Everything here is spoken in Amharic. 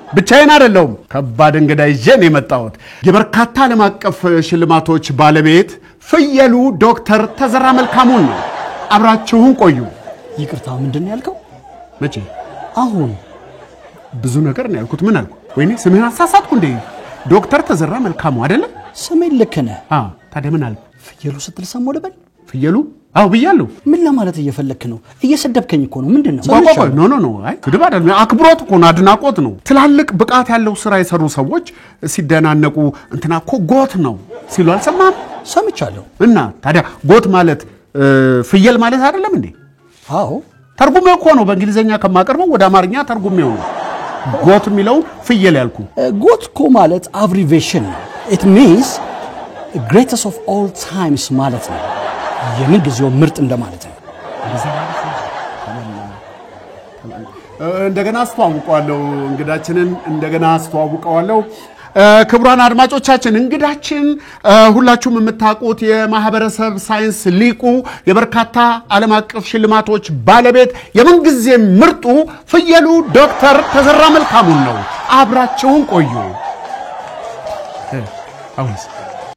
ብቻዬን አይደለሁም ከባድ እንግዳ ይዤን የመጣሁት የበርካታ ዓለም አቀፍ ሽልማቶች ባለቤት ፍየሉ ዶክተር ተዘራ መልካሙን ነው አብራችሁን ቆዩ ይቅርታ ምንድነው ያልከው መቼ አሁን ብዙ ነገር ነው ያልኩት ምን አልኩ ወይኔ ስምህን አሳሳትኩ እንዴ ዶክተር ተዘራ መልካሙ አይደለ ስሜን ልክ ነህ ታዲያ ምን አልኩ ፍየሉ ስትል ሰሞን ልበል ፍየሉ አው ብያለሁ ምን ለማለት እየፈለክ ነው እየሰደብከኝ እኮ ነው ምንድነው ኖ አይ ስድብ አይደለም አክብሮት እኮ ነው አድናቆት ነው ትላልቅ ብቃት ያለው ስራ የሰሩ ሰዎች ሲደናነቁ እንትና እኮ ጎት ነው ሲሉ አልሰማም ሰምቻለሁ እና ታዲያ ጎት ማለት ፍየል ማለት አይደለም እንዴ አዎ ተርጉሜው እኮ ነው በእንግሊዘኛ ከማቀርበው ወደ አማርኛ ተርጉሜው ነው ጎት የሚለው ፍየል ያልኩ ጎት እኮ ማለት አብሪቬሽን it means greatest of all times ማለት ነው የምን ጊዜው ምርጥ እንደማለት ነው እንደገና አስተዋውቀዋለሁ እንግዳችንን እንደገና አስተዋውቀዋለሁ ክቡራን አድማጮቻችን እንግዳችን ሁላችሁም የምታውቁት የማህበረሰብ ሳይንስ ሊቁ የበርካታ ዓለም አቀፍ ሽልማቶች ባለቤት የምን ጊዜ ምርጡ ፍየሉ ዶክተር ተዘራ መልካሙን ነው አብራችሁን ቆዩ አሁንስ